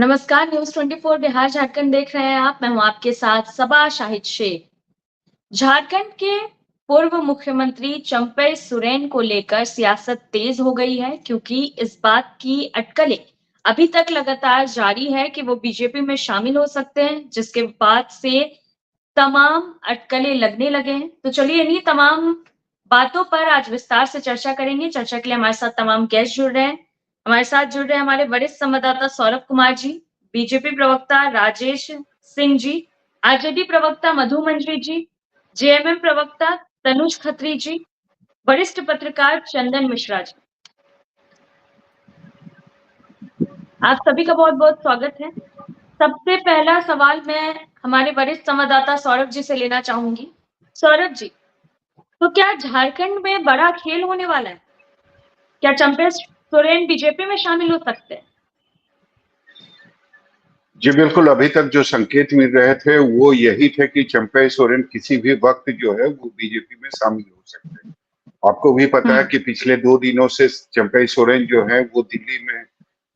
नमस्कार, न्यूज़ 24 बिहार झारखंड देख रहे हैं आप। मैं हूं आपके साथ सबा शाहिद शेख। झारखंड के पूर्व मुख्यमंत्री चंपई सोरेन को लेकर सियासत तेज हो गई है क्योंकि इस बात की अटकलें अभी तक लगातार जारी है कि वो बीजेपी में शामिल हो सकते हैं, जिसके बाद से तमाम अटकलें लगने लगे हैं। तो चलिए इन्हीं तमाम बातों पर आज विस्तार से चर्चा करेंगे। चर्चा के लिए हमारे साथ तमाम गेस्ट जुड़ रहे हैं। हमारे साथ जुड़ रहे हैं हमारे वरिष्ठ संवाददाता सौरभ कुमार जी, बीजेपी प्रवक्ता राजेश सिंह जी, आरजेडी प्रवक्ता मधु मंजरी जी, जेएमएम प्रवक्ता तनुज खत्री जी, वरिष्ठ पत्रकार चंदन मिश्रा जी। आप सभी का बहुत-बहुत स्वागत है। सबसे पहला सवाल मैं हमारे वरिष्ठ संवाददाता सौरभ जी से लेना चाहूंगी। सौरभ जी, तो क्या झारखंड में बड़ा खेल होने वाला है? क्या चंपई सोरेन बीजेपी में शामिल हो सकते हैं? जी बिल्कुल, अभी तक जो संकेत मिल रहे थे वो यही थे कि चंपई सोरेन किसी भी वक्त जो है वो बीजेपी में शामिल हो सकते हैं। आपको भी पता है कि पिछले 2 दिनों से चंपई सोरेन जो है वो दिल्ली में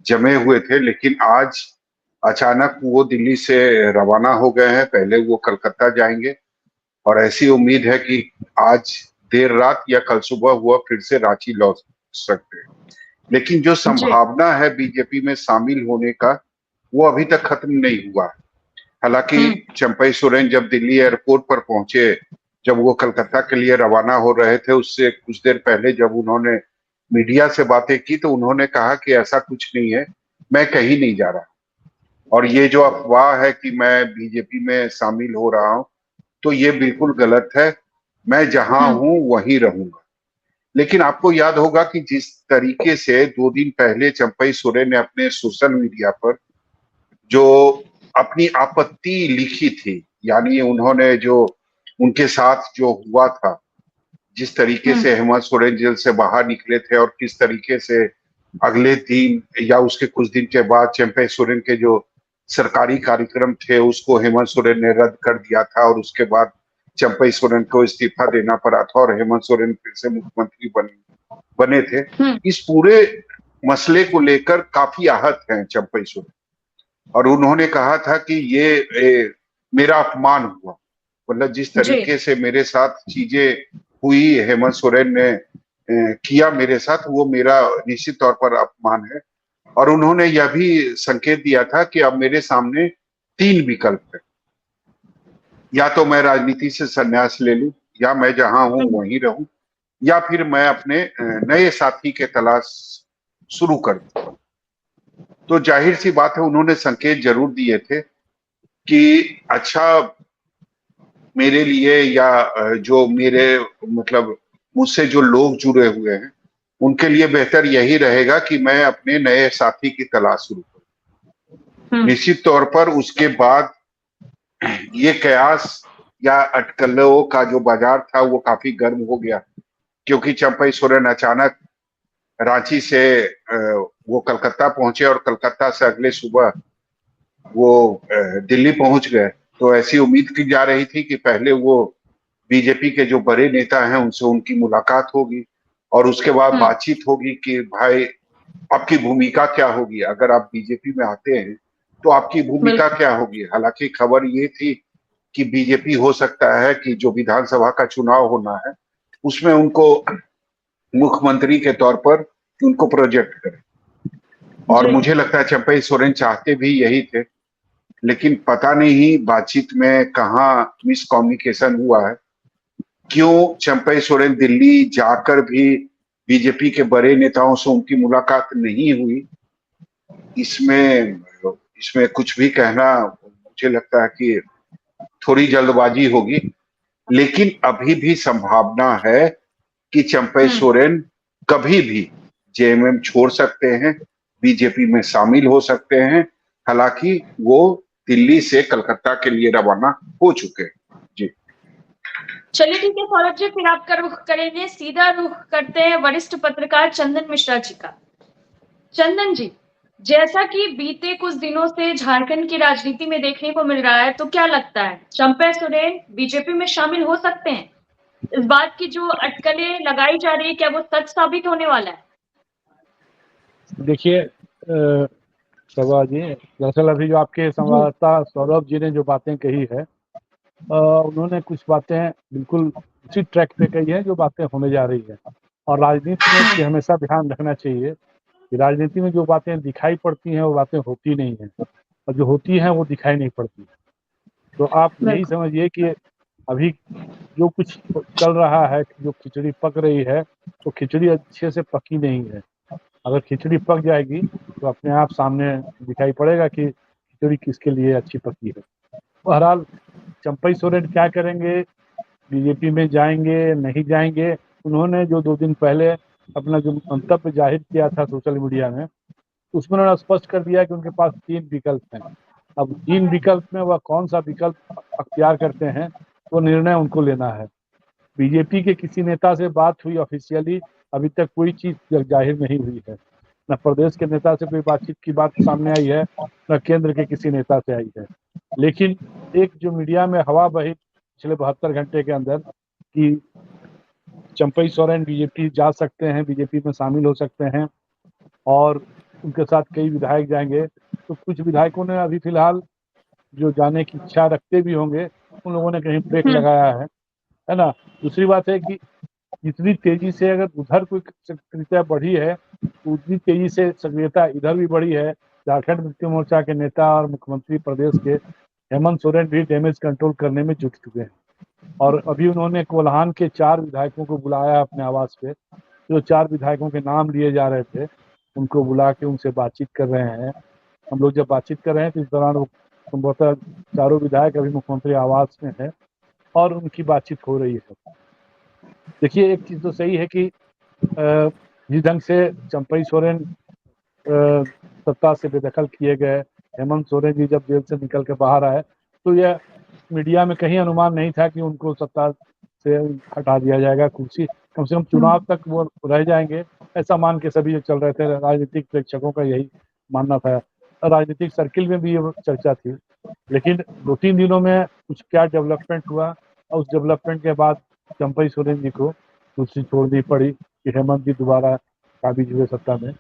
जमे हुए थे, लेकिन आज अचानक वो दिल्ली से रवाना हो गए हैं। पहले वो कलकत्ता जाएंगे और ऐसी उम्मीद है कि आज देर रात या कल सुबह वो फिर से रांची लौट सकते हैं। लेकिन जो संभावना है बीजेपी में शामिल होने का वो अभी तक खत्म नहीं हुआ। हालांकि चंपई सोरेन जब दिल्ली एयरपोर्ट पर पहुंचे, जब वो कलकत्ता के लिए रवाना हो रहे थे, उससे कुछ देर पहले जब उन्होंने मीडिया से बातें की तो उन्होंने कहा कि ऐसा कुछ नहीं है, मैं कहीं नहीं जा रहा। और ये जो अफवाह है कि मैं बीजेपी में शामिल हो रहा हूं, तो ये बिल्कुल गलत है। मैं जहां हूं वहीं रहूंगा। लेकिन आपको याद होगा कि जिस तरीके से 2 दिन पहले चंपई सोरेन ने अपने सोशल मीडिया पर जो अपनी आपत्ति लिखी थी, यानी उन्होंने जो उनके साथ जो हुआ था, जिस तरीके से हेमंत सोरेन जेल से बाहर निकले थे और किस तरीके से अगले दिन या उसके कुछ दिन के बाद चंपई सोरेन के जो सरकारी कार्यक्रम थे उसको हेमंत सोरेन ने रद्द कर दिया था और उसके बाद चंपई सोरेन को इस्तीफा देना पड़ा था और हेमंत सोरेन फिर से मुख्यमंत्री बने थे। इस पूरे मसले को लेकर काफी आहत हैं चंपई सोरेन और उन्होंने कहा था कि ये मेरा अपमान हुआ। मतलब जिस तरीके से मेरे साथ चीजें हुई, हेमंत सोरेन ने किया मेरे साथ, वो मेरा निश्चित तौर पर अपमान है। और उन्होंने यह भी संकेत दिया था कि अब मेरे सामने 3 विकल्प है, या तो मैं राजनीति से संन्यास ले लूं, या मैं जहां हूं वहीं रहूं, या फिर मैं अपने नए साथी के तलाश शुरू कर दूं। तो जाहिर सी बात है उन्होंने संकेत जरूर दिए थे कि अच्छा मेरे लिए या जो मेरे मतलब मुझसे जो लोग जुड़े हुए हैं उनके लिए बेहतर यही रहेगा कि मैं अपने नए साथी की तलाश शुरू करूं। निश्चित तौर पर उसके बाद ये कयास या अटकलों का जो बाजार था वो काफी गर्म हो गया, क्योंकि चंपई सोरेन अचानक रांची से वो कलकत्ता पहुंचे और कलकत्ता से अगले सुबह वो दिल्ली पहुंच गए। तो ऐसी उम्मीद की जा रही थी कि पहले वो बीजेपी के जो बड़े नेता हैं उनसे उनकी मुलाकात होगी और उसके बाद बातचीत होगी कि भाई आपकी भूमिका क्या होगी, अगर आप बीजेपी में आते हैं तो आपकी भूमिका क्या होगी। हालांकि खबर ये थी कि बीजेपी हो सकता है कि जो विधानसभा का चुनाव होना है उसमें उनको मुख्यमंत्री के तौर पर उनको प्रोजेक्ट करे। और मुझे लगता है चंपई सोरेन चाहते भी यही थे, लेकिन पता नहीं बातचीत में कहाँ मिसकम्युनिकेशन हुआ है, क्यों चंपई सोरेन दिल्ली जाकर भी बीजेपी के बड़े नेताओं से उनकी मुलाकात नहीं हुई। इसमें कुछ भी कहना मुझे लगता है कि थोड़ी जल्दबाजी होगी। लेकिन अभी भी संभावना है कि चंपई सोरेन कभी भी जेएमएम छोड़ सकते हैं, बीजेपी में शामिल हो सकते हैं। हालांकि वो दिल्ली से कलकत्ता के लिए रवाना हो चुके हैं। जी चलिए ठीक है सौरभ जी, फिर आपका रुख करेंगे, सीधा रुख करते हैं वरिष्ठ पत्रकार चंदन मिश्रा जी का। चंदन जी, जैसा कि बीते कुछ दिनों से झारखंड की राजनीति में देखने को मिल रहा है, तो क्या लगता है चंपई सोरेन बीजेपी में शामिल हो सकते हैं? इस बात की जो अटकलें लगाई जा रही है, क्या वो सच साबित होने वाला है? देखिए, शबा जी, दरअसल अभी जो आपके संवाददाता सौरभ जी ने जो बातें कही है, उन्होंने कुछ बातें बिल्कुल उसी ट्रैक पे कही है जो बातें होने जा रही है। और राजनीति में ये हमेशा ध्यान रखना चाहिए कि राजनीति में जो बातें दिखाई पड़ती हैं वो बातें होती नहीं हैं, और जो होती हैं वो दिखाई नहीं पड़ती। तो आप यही समझिए कि अभी जो कुछ चल रहा है, जो खिचड़ी पक रही है, तो खिचड़ी अच्छे से पकी नहीं है। अगर खिचड़ी पक जाएगी तो अपने आप सामने दिखाई पड़ेगा कि खिचड़ी किसके लिए अच्छी पकी है। बहरहाल चंपई सोरेन क्या करेंगे, बीजेपी में जाएंगे नहीं जाएंगे, उन्होंने जो 2 दिन पहले अपना जो मंतव्य जाहिर किया था सोशल मीडिया में, उसमें उन्होंने स्पष्ट कर दिया कि उनके पास 3 विकल्प हैं। अब 3 विकल्प में वह कौन सा विकल्प अख्तियार करते हैं वो निर्णय उनको लेना है। बीजेपी के किसी नेता से बात हुई ऑफिशियली, अभी तक कोई चीज जाहिर नहीं हुई है। न प्रदेश के नेता से कोई बातचीत की बात सामने आई है, न केंद्र के किसी नेता से आई है। लेकिन एक जो मीडिया में हवा बही पिछले 72 घंटे के अंदर कि चंपई सोरेन बीजेपी जा सकते हैं, बीजेपी में शामिल हो सकते हैं और उनके साथ कई विधायक जाएंगे, तो कुछ विधायकों ने अभी फिलहाल जो जाने की इच्छा रखते भी होंगे उन लोगों ने कहीं ब्रेक लगाया है ना। दूसरी बात है कि जितनी तेजी से अगर उधर कोई सक्रियता बढ़ी है तो उतनी तेजी से सक्रियता इधर भी बढ़ी है। झारखंड मुक्ति मोर्चा के नेता और मुख्यमंत्री प्रदेश के हेमंत सोरेन भी डैमेज कंट्रोल करने में जुट चुके हैं, और अभी उन्होंने कोल्हान के 4 विधायकों को बुलाया अपने आवास पे। जो 4 विधायकों के नाम लिए जा रहे थे उनको बुला के उनसे बातचीत कर रहे हैं। हम लोग जब बातचीत कर रहे हैं तो इस दौरान वो संभवतः चारों विधायक अभी मुख्यमंत्री आवास में है और उनकी बातचीत हो रही है। देखिए, एक चीज तो सही है कि जिस ढंग से चंपई सोरेन सत्ता से बेदखल किए गए, हेमंत सोरेन जी जब जेल से निकल के बाहर आए तो यह मीडिया में कहीं अनुमान नहीं था कि उनको सत्ता से हटा दिया जाएगा, कुर्सी कम से कम चुनाव तक वो रह जाएंगे, ऐसा मान के सभी जो चल रहे थे। राजनीतिक प्रेक्षकों का यही मानना था, राजनीतिक सर्किल में भी ये चर्चा थी। लेकिन 2-3 दिनों में कुछ क्या डेवलपमेंट हुआ और उस डेवलपमेंट के बाद चंपई सोरेन जी को कुर्सी छोड़नी पड़ी कि हेमंत जी दोबारा काबिज हुए सत्ता में।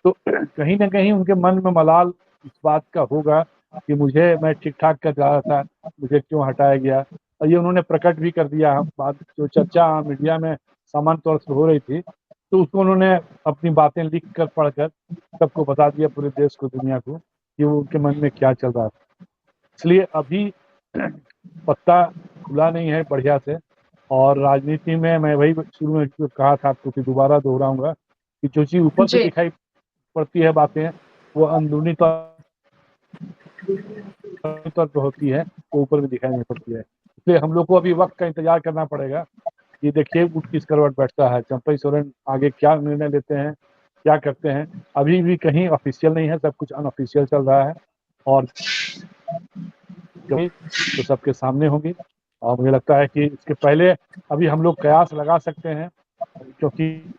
तो कहीं ना कहीं उनके मन में मलाल इस बात का होगा कि मैं ठीक ठाक कर रहा था, मुझे क्यों हटाया गया। और ये उन्होंने प्रकट भी कर दिया। बात जो चर्चा मीडिया में सामान्य तौर से हो रही थी तो उसको उन्होंने अपनी बातें लिख कर पढ़कर सबको बता दिया, पूरे देश को, दुनिया को, कि वो उनके मन में क्या चल रहा था। इसलिए अभी पत्ता खुला नहीं है बढ़िया से। और राजनीति में मैं वही शुरू में कहा था आपको कि दोबारा दोहराऊंगा कि जो चीज ऊपर से दिखाई पड़ती है बातें, वो अंदरूनी तौर पर होती है, वो ऊपर में दिखाई नहीं पड़ती है। इसलिए हम लोग को अभी वक्त का इंतजार करना पड़ेगा। ये देखिए उठ किस करवट बैठता है, चंपई सोरेन आगे क्या निर्णय लेते हैं, क्या करते हैं। अभी भी कहीं ऑफिशियल नहीं है, सब कुछ अनऑफिशियल चल रहा है और तो सबके सामने होंगी। और मुझे लगता है कि इसके पहले अभी हम लोग कयास लगा सकते हैं, क्योंकि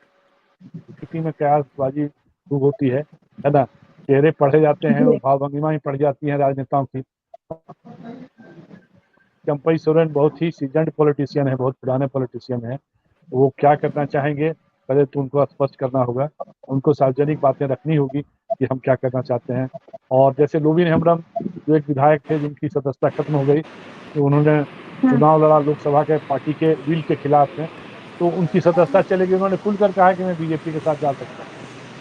स्थिति में कयासबाजी खूब होती है ना। चेहरे पढ़े जाते हैं और भावभंगिमा ही पढ़ जाती है राजनेताओं की। चंपई सोरेन बहुत ही सीजन्ड पॉलिटिशियन है, बहुत पुराने पॉलिटिशियन है। वो क्या करना चाहेंगे पहले तो उनको स्पष्ट करना होगा, उनको सार्वजनिक बातें रखनी होगी कि हम क्या करना चाहते हैं। और जैसे लोबिन हेम्ब्रम जो एक विधायक थे जिनकी सदस्यता खत्म हो गई, तो उन्होंने चुनाव लड़ा लोकसभा के पार्टी के बिल के खिलाफ में, तो उनकी सदस्यता चलेगी। उन्होंने खुलकर कहा कि मैं बीजेपी के साथ जा सकता हूँ।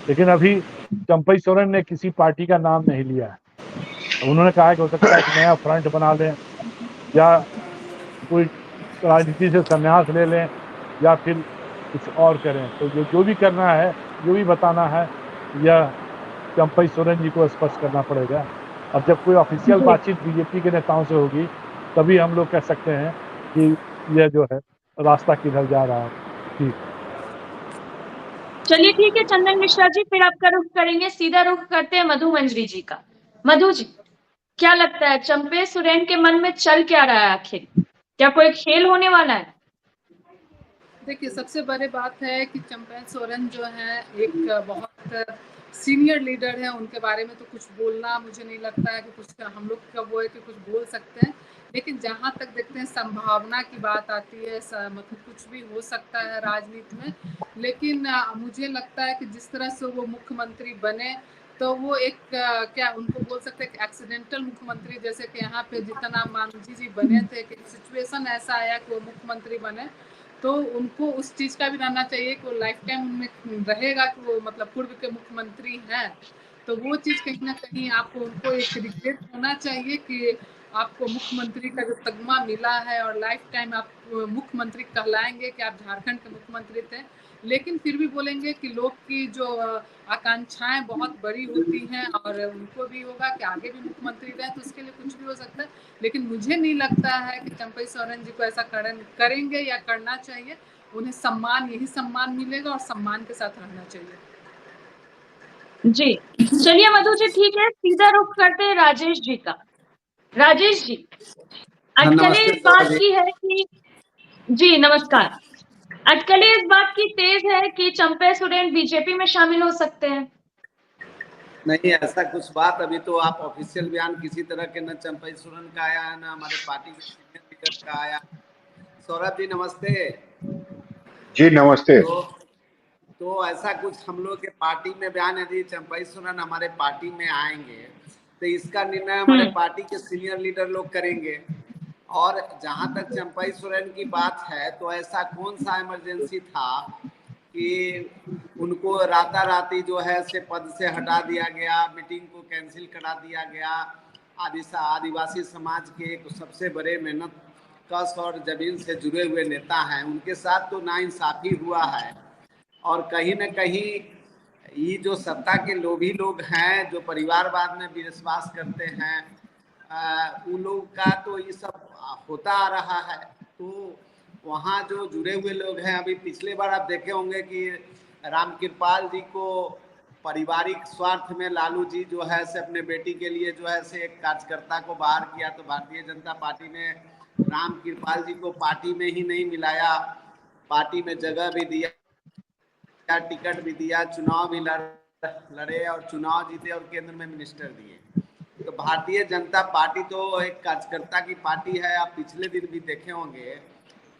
लेकिन अभी चंपई सोरेन ने किसी पार्टी का नाम नहीं लिया है। उन्होंने कहा कि हो सकता है एक नया फ्रंट बना लें या कोई राजनीति से संन्यास ले लें या फिर कुछ और करें। तो जो भी करना है, जो भी बताना है, यह चंपई सोरेन जी को स्पष्ट करना पड़ेगा। अब जब कोई ऑफिशियल बातचीत बीजेपी के नेताओं से होगी तभी हम लोग कह सकते हैं कि यह जो है रास्ता किधर जा रहा है। जी चलिए ठीक है चंदन मिश्रा जी, फिर आपका रुख करेंगे, सीधा रुख करते हैं मधु मंजरी जी का। मधु जी, क्या लगता है चंपई सोरेन के मन में चल क्या रहा है आखिर? क्या कोई खेल होने वाला है? देखिए, सबसे बड़ी बात है कि चंपई सोरेन जो है एक बहुत सीनियर लीडर है। उनके बारे में तो कुछ बोलना मुझे नहीं लगता है कि कुछ हम लोग का वो है कि कुछ बोल सकते हैं। लेकिन जहाँ तक देखते हैं संभावना की बात आती है, मतलब कुछ भी हो सकता है राजनीति में। लेकिन मुझे लगता है कि जिस तरह से वो मुख्यमंत्री बने तो वो एक क्या उनको बोल सकते हैं कि एक्सीडेंटल मुख्यमंत्री, जैसे कि यहाँ पे जितना मांझी जी बने थे कि सिचुएशन ऐसा आया कि वो मुख्यमंत्री बने, तो उनको उस चीज का भी रहना चाहिए कि वो लाइफ टाइम उनमें रहेगा कि वो मतलब पूर्व के मुख्यमंत्री हैं। तो वो चीज कहीं ना कहीं आपको उनको एक रिग्रेट होना चाहिए कि आपको मुख्यमंत्री का जो तगमा मिला है और लाइफ टाइम आप मुख्यमंत्री कहलाएंगे कि आप झारखंड के मुख्यमंत्री थे, लेकिन फिर भी बोलेंगे कि लोग की जो आकांक्षाएं बहुत बड़ी होती हैं और उनको भी होगा कि आगे भी मुख्यमंत्री रहे, तो उसके लिए कुछ भी हो सकता है। लेकिन मुझे नहीं लगता है कि चंपई सोरेन जी को ऐसा करेंगे या करना चाहिए। उन्हें सम्मान, यही सम्मान मिलेगा और सम्मान के साथ रहना चाहिए। जी चलिए मधु जी, ठीक है, सीधा रुख करते हैं राजेश जी का। राजेश जी, अटकलें नमस्ते इस बात जी। की है कि जी नमस्कार, अटकलें इस बात की तेज है कि चंपई सोरेन बीजेपी में शामिल हो सकते हैं। नहीं, ऐसा कुछ बात अभी तो आप ऑफिशियल बयान किसी तरह के न चंपई सोरेन का आया है, न हमारे पार्टी के सीनियर लीडर का आया। सौरभ जी नमस्ते। जी नमस्ते। तो ऐसा कुछ हम लोग के पार्टी में बयान, यदि चंपई सोरेन हमारे पार्टी में आएंगे तो इसका निर्णय हमारे पार्टी के सीनियर लीडर लोग करेंगे। और जहां तक चंपई सोरेन की बात है, तो ऐसा कौन सा इमरजेंसी था कि उनको राताराती जो है से पद से हटा दिया गया, मीटिंग को कैंसिल करा दिया गया। आदिवासी समाज के एक सबसे बड़े मेहनत कश और जमीन से जुड़े हुए नेता हैं, उनके साथ तो नाइंसाफी हुआ है। और कहीं न कहीं ये जो सत्ता के लोभी लोग हैं, जो परिवारवाद में विश्वास करते हैं, उन लोग का तो ये सब होता आ रहा है। तो वहाँ जो जुड़े हुए लोग हैं, अभी पिछले बार आप देखे होंगे कि रामकृपाल जी को पारिवारिक स्वार्थ में लालू जी जो है से अपने बेटी के लिए जो है से एक कार्यकर्ता को बाहर किया, तो भारतीय जनता पार्टी ने रामकृपाल जी को पार्टी में ही नहीं मिलाया, पार्टी में जगह भी दिया, टिकट भी दिया, चुनाव भी लड़े और चुनाव जीते और केंद्र में मिनिस्टर दिए। तो भारतीय जनता पार्टी तो एक कार्यकर्ता की पार्टी है। आप पिछले दिन भी देखे होंगे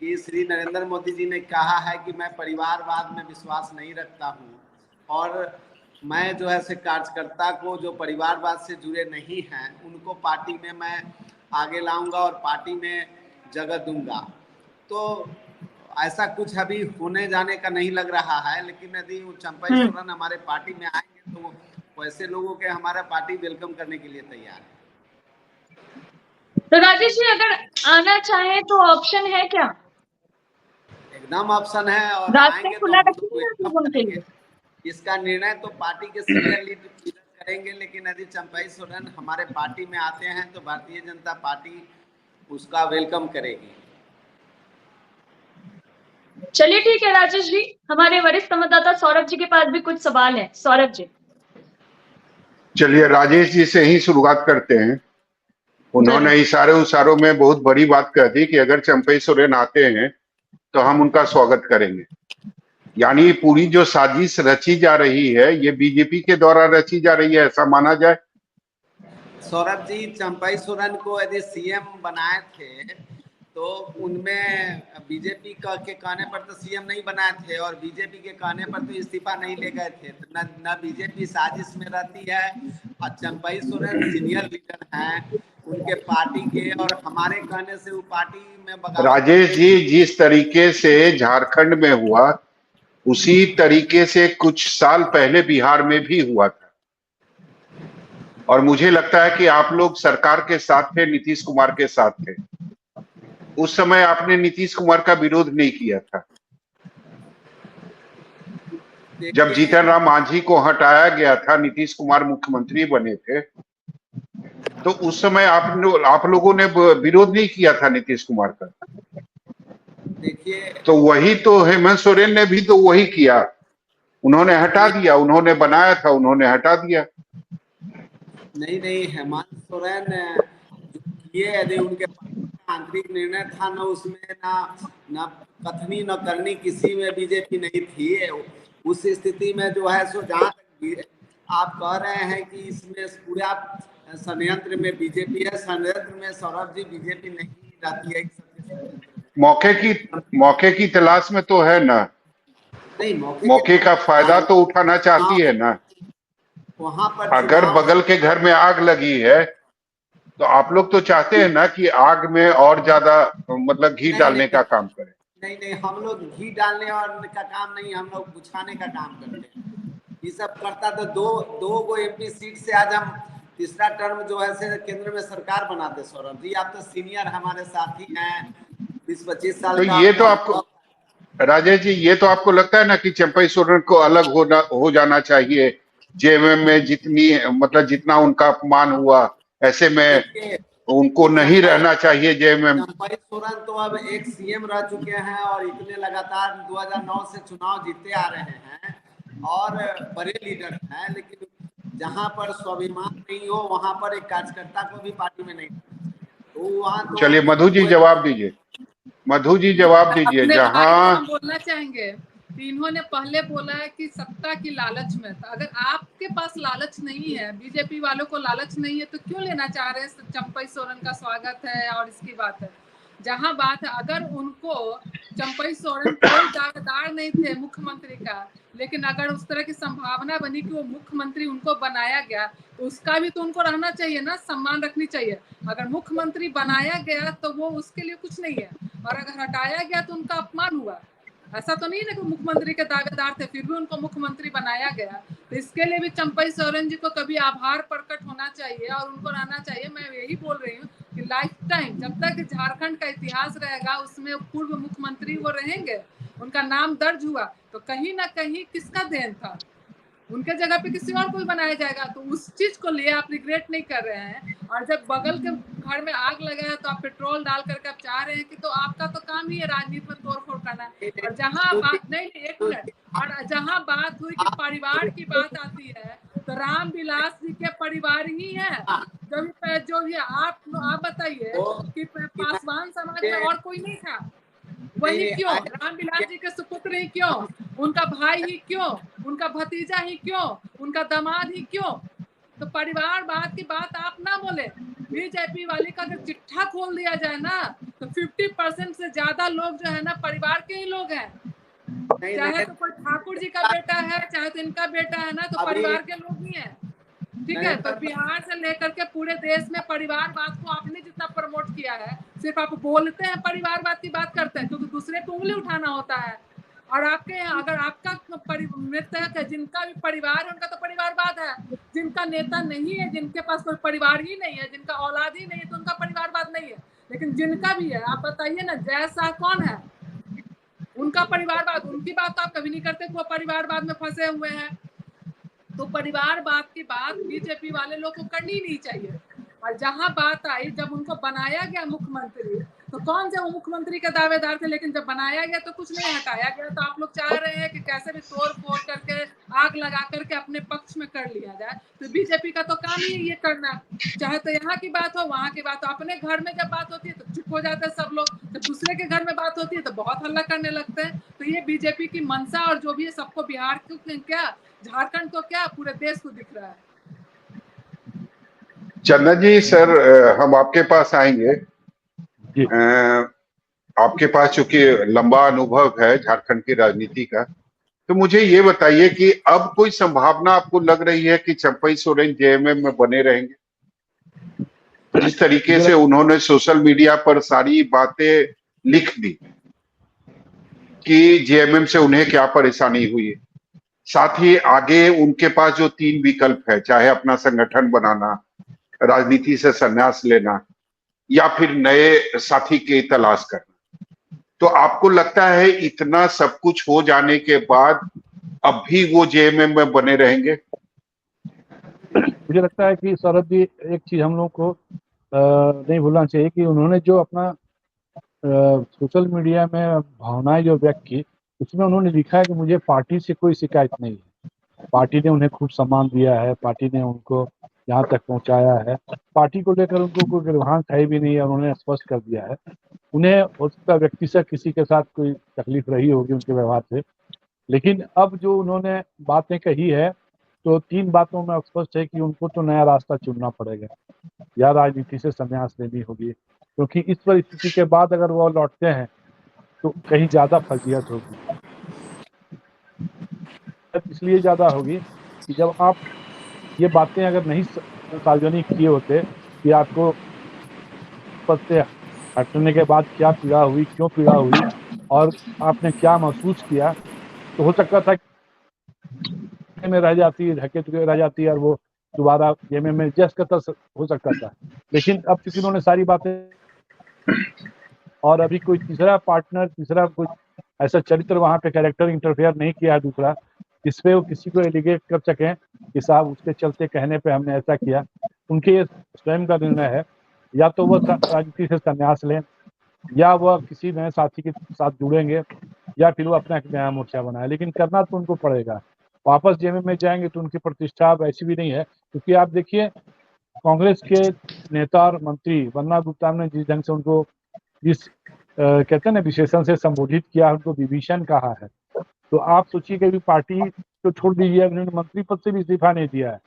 कि श्री नरेंद्र मोदी जी ने कहा है कि मैं परिवारवाद में विश्वास नहीं रखता हूँ और मैं जो है से कार्यकर्ता को जो परिवारवाद से जुड़े नहीं हैं उनको पार्टी में मैं आगे लाऊंगा और पार्टी में जगह दूंगा। तो ऐसा कुछ अभी होने जाने का नहीं लग रहा है। लेकिन यदि चंपई सोरेन हमारे पार्टी में आएंगे तो वैसे लोगों के हमारा पार्टी वेलकम करने के लिए तैयार है। तो राजेश जी, अगर आना चाहे तो ऑप्शन है क्या? एकदम ऑप्शन है और रास्ता आएंगे तो खुला हम रखेंगे उसको ना वेलकम लोगों के करेंगे। लिए? इसका निर्णय तो पार्टी के सीनियर लीडर करेंगे। लेकिन यदि चंपई सोरेन हमारे पार्टी में आते हैं तो भारतीय जनता पार्टी उसका वेलकम करेगी। चलिए ठीक है राजेश जी, हमारे वरिष्ठ संवाददाता सौरभ जी के पास भी कुछ सवाल है। सौरभ जी, चलिए राजेश जी से ही शुरुआत करते हैं। उन्होंने इशारों में बहुत बड़ी बात कह दी कि अगर चंपई सोरेन आते हैं तो हम उनका स्वागत करेंगे। यानी पूरी जो साजिश रची जा रही है ये बीजेपी के द्वारा रची जा रही है, ऐसा माना जाए। सौरभ जी, चंपई सोरेन को यदि सीएम बनाए थे तो उनमें बीजेपी के कहने पर तो सीएम नहीं बनाए थे और बीजेपी के कहने पर तो इस्तीफा नहीं ले गए थे। तो न बीजेपी साजिश में रहती है और चंपई सोरेन सीनियर लीडर हैं उनके पार्टी के, और हमारे कहने से वो पार्टी में बगावत। राजेश जी, जिस तरीके से झारखंड में हुआ उसी तरीके से कुछ साल पहले बिहार में भी हुआ था और मुझे लगता है कि आप लोग सरकार के साथ थे, नीतीश कुमार के साथ थे। उस समय आपने नीतीश कुमार का विरोध नहीं किया था। जब जीतन राम मांझी को हटाया गया था, नीतीश कुमार मुख्यमंत्री बने थे, तो उस समय आप लोगों ने विरोध नहीं किया था नीतीश कुमार का। देखिए, तो वही तो हेमंत सोरेन ने भी तो वही किया, उन्होंने हटा दिया, उन्होंने बनाया था, उन्होंने हटा दिया। नहीं, हेमंत सोरेन जो किए, यदि उनके आंतरिक निर्णय था, न उसमें ना कथनी न करनी किसी में बीजेपी नहीं थी। उस स्थिति में जो है सो जहाँ तक आप कह रहे हैं कि इसमें पूरा षड्यंत्र में बीजेपी है, षड्यंत्र में सौरभ जी बीजेपी नहीं रहती है। मौके की तलाश में तो है ना, नहीं, मौके का फायदा तो उठाना चाहती है ना। वहां पर अगर चुनाव बगल के घर में आग लगी है तो आप लोग तो चाहते हैं ना कि आग में और ज्यादा मतलब घी नहीं, डालने नहीं, का काम करें। नहीं नहीं, हम लोग घी डालने और का काम नहीं, हम लोग बुझाने का काम करते हैं। ये सब करता तो दो गो एमपी सीट से आज हम तीसरा टर्म जो है से केंद्र में सरकार बनाते। सौरभ जी आप तो सीनियर हमारे साथी हैं, 20-25 साल तो का ये तो आपका आपको, अनुभव। राजेश जी, ये तो आपको लगता है ना कि चंपई सोरेन को अलग हो जाना चाहिए जेएमएम में, जितनी मतलब जितना उनका अपमान हुआ ऐसे में देखिए उनको नहीं चंपई रहना चाहिए जेएमएम। चंपई सोरेन तो अब एक सीएम रह चुके हैं और इतने लगातार 2009 से चुनाव जीते आ रहे हैं और बड़े लीडर हैं, लेकिन जहां पर स्वाभिमान नहीं हो वहां पर एक कार्यकर्ता को भी पार्टी में नहीं, तो वहां तो चलिए मधु जी वो जवाब दीजिए, मधु जी जवाब दीजिए। अपने भाई को जहां हम बोलना चाहेंगे कि इन्होंने पहले बोला है कि सत्ता की लालच में था। अगर आपके पास लालच नहीं है, बीजेपी वालों को लालच नहीं है, तो क्यों लेना चाह रहे हैं? चंपई सोरेन का स्वागत है और इसकी बात है। जहां बात है, अगर उनको चंपई सोरेन कोई दावेदार नहीं थे मुख्यमंत्री का, लेकिन अगर उस तरह की संभावना बनी कि वो मुख्यमंत्री उनको बनाया गया, तो उसका भी तो उनको रहना चाहिए ना, सम्मान रखनी चाहिए। अगर मुख्यमंत्री बनाया गया तो वो उसके लिए कुछ नहीं है, और अगर हटाया गया तो उनका अपमान हुआ। ऐसा तो नहीं है कि मुख्यमंत्री के दावेदार थे फिर भी उनको मुख्यमंत्री बनाया गया। तो इसके लिए भी चंपई सोरेन जी को कभी आभार प्रकट होना चाहिए और उनको रहना चाहिए। मैं यही बोल रही हूँ कि लाइफ टाइम जब तक झारखंड का इतिहास रहेगा उसमें पूर्व मुख्यमंत्री वो रहेंगे, उनका नाम दर्ज हुआ तो कहीं ना कहीं किसका देन था, उनके जगह पे किसी और को भी बनाया जाएगा। तो उस चीज को लिए आप रिग्रेट नहीं कर रहे हैं, और जब बगल के घर में आग लगा है तो आप पेट्रोल डाल करके आप चाह रहे हैं कि तो आपका तो काम ही है राजनीति में तोड़फोड़ करना। और जहां बात नहीं, एक मिनट, और जहां बात हुई कि परिवार की बात आती है तो रामविलास जी के परिवार ही है जो भी आप बताइए कि पासवान समाज में और कोई नहीं था, वही क्यों रामविलास जी के सुपुत्र ही क्यों, उनका भाई ही क्यों, उनका भतीजा ही क्यों, उनका दामाद ही क्यों? तो परिवारवाद की बात आप ना बोले। बीजेपी वाली का अगर चिट्ठा खोल दिया जाए ना तो 50% से ज्यादा लोग जो है ना परिवार के ही लोग हैं। चाहे तो कोई ठाकुर जी का बेटा है, चाहे तो इनका बेटा है ना, तो परिवार के लोग ही हैं। ठीक है, तो बिहार से लेकर के पूरे देश में परिवारवाद को आपने जितना प्रमोट किया है, सिर्फ आप बोलते हैं परिवारवाद की बात करते हैं क्योंकि दूसरे पे उंगली उठाना होता है। और आपके यहाँ अगर आपका मित्र जिनका भी परिवार है उनका तो परिवारवाद है, जिनका नेता नहीं है, जिनके पास कोई परिवार ही नहीं है, जिनका औलाद ही नहीं है, तो उनका परिवारवाद नहीं है। लेकिन जिनका भी है, आप बताइए ना, जय शाह कौन है, उनका परिवारवाद, उनकी बात तो आप कभी नहीं करते, वो परिवारवाद में फंसे हुए हैं। तो परिवारवाद की बात बीजेपी वाले लोग को करनी नहीं चाहिए। और जहां बात आई जब उनको बनाया गया मुख्यमंत्री, तो कौन से वो मुख्यमंत्री के दावेदार थे, लेकिन जब बनाया गया तो कुछ नहीं हटाया गया। तो आप लोग चाह रहे हैं कि कैसे भी तोड़ फोड़ करके आग लगा करके अपने पक्ष में कर लिया जाए। तो बीजेपी का तो काम ही ये करना, चाहे तो यहाँ की बात हो वहां की बात हो। अपने घर में जब बात होती है तो चुप हो जाते हैं सब लोग, जब दूसरे के घर में बात होती है तो बहुत हल्ला करने लगते हैं। तो ये बीजेपी की मंशा और जो भी है सबको, बिहार को क्या, झारखंड को क्या, पूरे देश को दिख रहा है। चंदन जी सर, हम आपके पास आएंगे। जी। आपके पास चूंकि लंबा अनुभव है झारखंड की राजनीति का, तो मुझे ये बताइए कि अब कोई संभावना आपको लग रही है कि चंपई सोरेन जेएमएम में बने रहेंगे? जिस तरीके से उन्होंने सोशल मीडिया पर सारी बातें लिख दी कि जेएमएम से उन्हें क्या परेशानी हुई, साथ ही आगे उनके पास जो 3 विकल्प है, चाहे अपना संगठन बनाना, राजनीति से संन्यास लेना या फिर नए साथी की तलाश करना, तो आपको लगता है इतना सब कुछ हो जाने के बाद अब भी वो जेएमएम में बने रहेंगे? मुझे लगता है कि सौरभ जी, एक चीज हम लोग को नहीं भूलना चाहिए कि उन्होंने जो अपना सोशल मीडिया में भावनाएं जो व्यक्त की, उसमें उन्होंने लिखा है कि मुझे पार्टी से कोई शिकायत नहीं है, पार्टी ने उन्हें खूब सम्मान दिया है, पार्टी ने उनको यहाँ तक पहुँचाया है, पार्टी को लेकर उनको कोई गिरवान है भी नहीं है, उन्होंने स्पष्ट कर दिया है। उन्हें हो सकता है व्यक्ति से किसी के साथ कोई तकलीफ रही होगी उनके व्यवहार से, लेकिन अब जो उन्होंने बातें कही है तो 3 बातों में स्पष्ट है कि उनको तो नया रास्ता चुनना पड़ेगा या राजनीति से संन्यास लेनी होगी, क्योंकि इस परिस्थिति के बाद अगर वो लौटते हैं तो कहीं ज्यादा फजीहत होगी। इसलिए ज्यादा होगी कि जब आप ये बातें अगर नहीं सार्वजनिक किए होते कि आपको पद से हटने के बाद क्या पीड़ा हुई, क्यों पीड़ा हुई और आपने क्या महसूस किया, तो हो सकता था में रह जाती, धक्के चुके रह जाती और वो दोबारा जेएमएम में जस्ट का तस हो सकता था। लेकिन अब चूंकि उन्होंने सारी बातें और अभी कोई तीसरा पार्टनर, तीसरा कोई ऐसा चरित्र वहां पे कैरेक्टर इंटरफेयर नहीं किया है दूसरा, जिसपे वो किसी को एलिगेट कर सकें कि साहब उसके चलते कहने पे हमने ऐसा किया। उनके ये स्वयं का निर्णय है, या तो वह राजनीति से संन्यास लें या वह किसी नए साथी के साथ जुड़ेंगे या फिर वो अपना एक नया मोर्चा बनाए, लेकिन करना तो उनको पड़ेगा। वापस जेएमएम में जाएंगे तो उनकी प्रतिष्ठा अब ऐसी भी नहीं है, क्योंकि आप देखिए कांग्रेस के नेता और मंत्री वन्ना गुप्ता ने जिस ढंग से उनको जिस कहते हैं ना विशेषण से संबोधित किया, उनको विभीषण कहा है, तो आप सोचिए कि अभी पार्टी तो छोड़ दीजिए, उन्होंने मंत्री पद से भी इस्तीफा नहीं दिया है।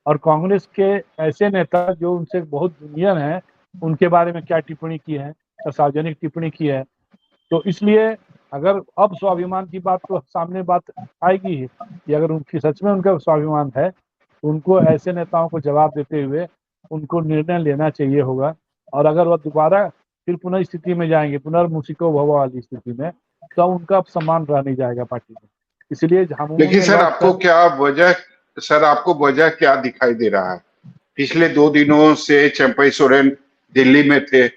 और कांग्रेस के ऐसे नेता जो उनसे बहुत जूनियर हैं, उनके बारे में क्या टिप्पणी की है, सार्वजनिक टिप्पणी की है। तो इसलिए अगर अब स्वाभिमान की बात तो सामने बात आएगी ही कि अगर उनकी सच में उनका स्वाभिमान है तो उनको ऐसे नेताओं को जवाब देते हुए उनको निर्णय लेना चाहिए होगा। और अगर वह दोबारा फिर पुनः स्थिति में जाएंगे, पुनर्मुसिको भव वाली स्थिति में, तो उनका अब सम्मान रह नहीं जाएगा पार्टी में। इसलिए लेकिन सर आपको क्या वजह, सर आपको वजह क्या दिखाई दे रहा है? पिछले 2 दिनों से चंपई सोरेन दिल्ली में थे,